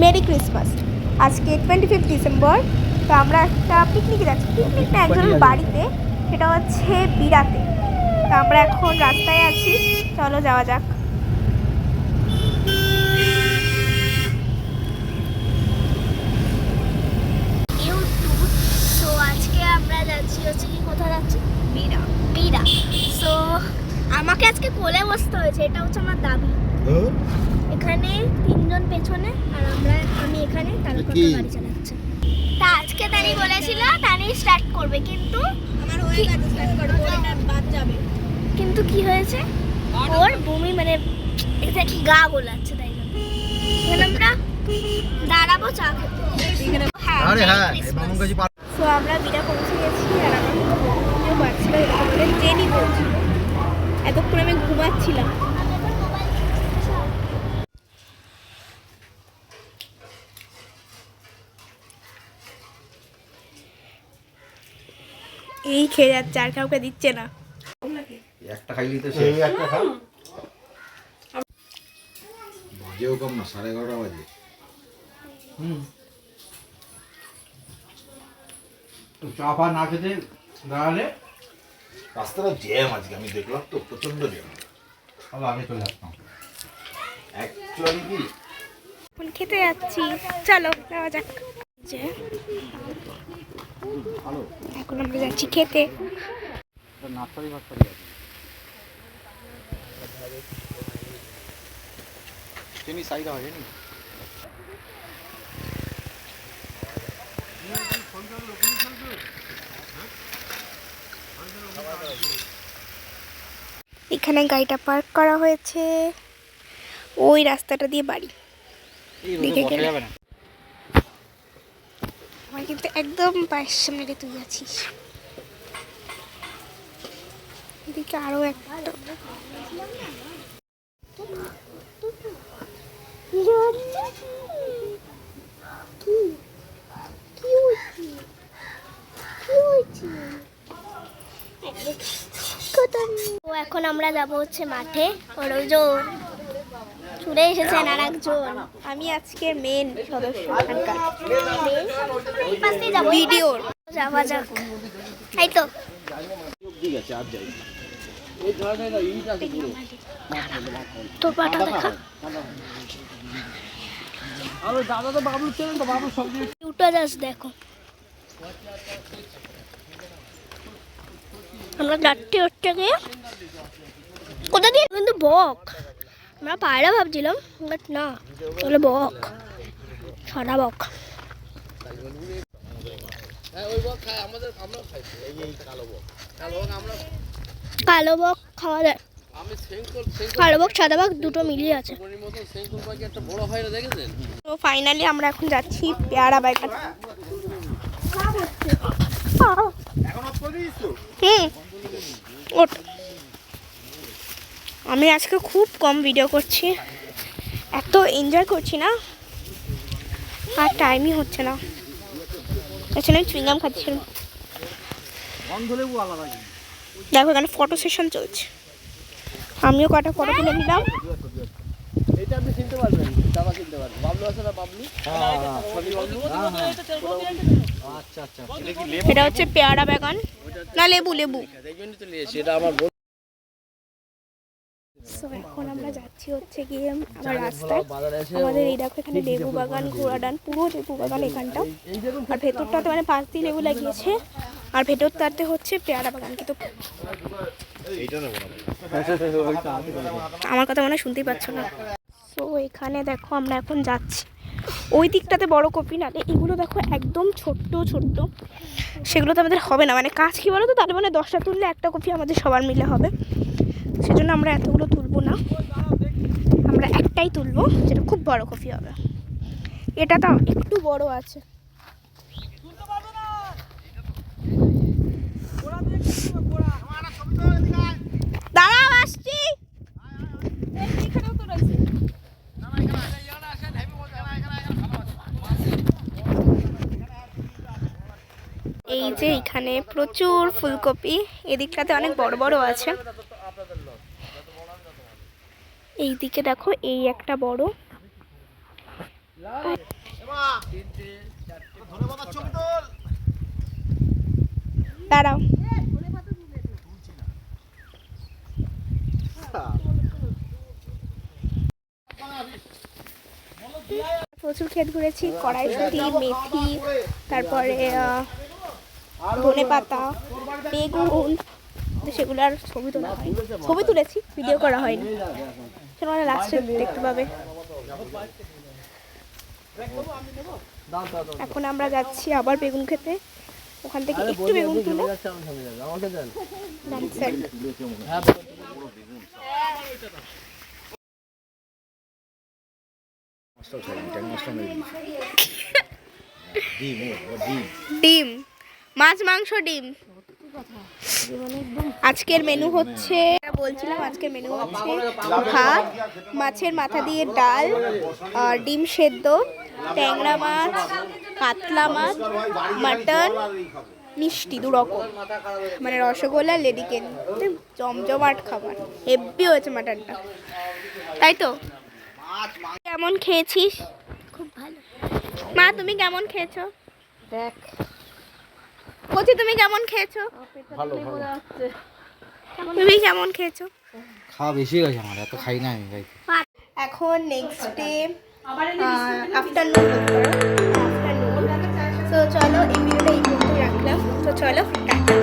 Merry Christmas. আজকে 25 December. তো আমরা একটা পিকনিকে যাচ্ছি, পিকনিকটা একজনের বাড়িতে, সেটা হচ্ছে বিরাতে। তো আমরা এখন রাস্তায় আছি, চলো যাওয়া যাক। তো আজকে আমরা যাচ্ছি হচ্ছে কি, কোথায় যাচ্ছি? বিরা। সো আমাকে আজকে কোলে বসতে হয়েছে, এটা হচ্ছে আমার দাবি। এখানে তিনজন পেছনে আর আমি এখানে, তার কথা গাড়ি চালাচ্ছে। তা আজকে তানি বলেছিল তানি স্টার্ট করবে, কিন্তু আমার হয়ে গেছে স্টার্ট করবে, ওটা বাদ যাবে। কিন্তু কি হয়েছে, ওর বমি, মানে এক্স্যাক্টলি গা গোলাচ্ছে, তাই জন্য এখানে আমরা দাঁড়াবো চা খেতে। সো আমরা বিরা পৌঁছে গেছি, আর আমার বমিও পাচ্ছিল, আমাদের জেনি বলছিল এতক্ষণ আমি ঘুমাচ্ছিলাম। এই খেয়ে যাচ্ছে, আর কাউকে দিচ্ছে না। একটা খাইলি তো সেই একটা খা। বাজেও কম না, 11:30 বাজে। তো চা পা না খেতে দাঁড়ালে রাস্তাটা জ্যাম আজকে, আমি দেখলাম তো প্রচন্ড জ্যাম। তাহলে আগে চলে আসতাম। অ্যাকচুয়ালি কি এখন খেতে যাচ্ছি, চলো যাওয়া যাক। যে এখন আমরা যাচ্ছি খেতে। নার্সারি ফার্সারি আছে। চিনি সাইডা হয় নি। এখানে গাড়িটা পার্ক করা হয়েছে, ওই রাস্তাটা দিয়ে বাড়ি। দেখে গেলে আমার কিন্তু একদম পায়ের সামনে রে তুই আছিস। এদিকে আরো একটা, তো এখন আমরা যাব হচ্ছে মাঠে, ওর ওই যে চলে এসেছেন আর একজন। আমি আজকে মেন সদস্য এখানকার এই পাশ দিয়ে যাবো, ভিডিওর। যাওয়া যাক। এই তো তোপাটা দেখা, উঠে যাস দেখো। আমরা যাচ্ছি হচ্ছে গিয়ে কোথা দিয়ে, কিন্তু বক, আমরা পায়রা ভাবছিলাম, বাট না, চলে বক, সাদা বক। কালো বক খাওয়া যায়, কালো বক সাদা বক দুটো মিলিয়ে আছে। তো ফাইনালি আমরা এখন যাচ্ছি পেয়ারা বাগান। আমি আজকে খুব কম ভিডিও করছি, এত এনজয় করছি না, আর টাইমই হচ্ছে না। এখানে চুইংগাম খাচ্ছিলাম। দেখো এখানে ফটো সেশন চলছে, আমিও কটা ফটো তুলে নিলাম। এটা হচ্ছে পেয়ারা বাগান, না লেবু লেবু। এখন আমরা যাচ্ছি হচ্ছে গিয়ে আমার রাস্তায়। আমাদের এই দেখো এখানে লেবু বাগান, ঘোড়াডান, পুরো লেবু বাগান এখানটা। আর ভেতরটাতে মানে পাশ দিয়ে লেবু লাগিয়েছে, আর ভেতরটাতে হচ্ছে পেয়ারা বাগান। কিন্তু আমার কথা মনে হয় শুনতেই পাচ্ছ না। তো এখানে দেখো আমরা এখন যাচ্ছি, ওই দিকটাতে বড় কপি, নালে এগুলো দেখো একদম ছোট্ট ছোট্ট, সেগুলো তো আমাদের হবে না। মানে কাজ কি বলো তো, তাহলে মানে 10টা তুললে একটা কপি আমাদের সবার মিলে হবে, সেজন্য আমরা এতগুলো তুলবো না, আমরা একটাই তুলবো যেটা খুব বড় কপি হবে। এটা তো একটু বড় আছে। দাঁড়াও আসছি। এই যে এখানে প্রচুর ফুলকপি, এদিকটাতে অনেক বড় বড় আছে। এই দিকে দেখো এই একটা বড়, দাঁড়াও। প্রচুর ক্ষেত ঘুরেছি, কড়াইশুঁটি, মেথি, তারপরে ধনে পাতা, বেগুন, তো সেগুলো আর ছবি তোলা হয়, ছবি তুলেছি, ভিডিও করা হয়নি, সেটা লাস্টে দেখতে পাবে। এখন আমরা যাচ্ছি আবার বেগুন খেতে, ওখান থেকে একটু বেগুন তুলে ডান সাইড। ডিম, মাছ, মাংস, ডিম। আজকের মেনু হচ্ছে, বলছিলাম আজকের মেনু হচ্ছে ভাত, মাছের মাথা দিয়ে ডাল, ডিম সেদ্ধ, ট্যাংরা মাছ, কাতলা মাছ, মাটন, মিষ্টি 2 রকম, মানে রসগোল্লা, লেডিকেন, জমজমাট খাবার। হেভি হয়েছে মাটনটা, তাই তো? কেমন খেয়েছিস? খুব ভালো। মা তুমি কেমন খেয়েছো? দেখ বলছি তুমি কেমন খেয়েছো? ভালো ভালো। তুমি কেমন খেয়েছো? খাওয়া বেশি হয়ে গেছে আমার, এত খাই না আমি। এখন নেক্সট ডে আফটারনুন, তো চলো এই ভিডিওটা এই পর্যন্ত রাখলাম, তো চলো টাটা।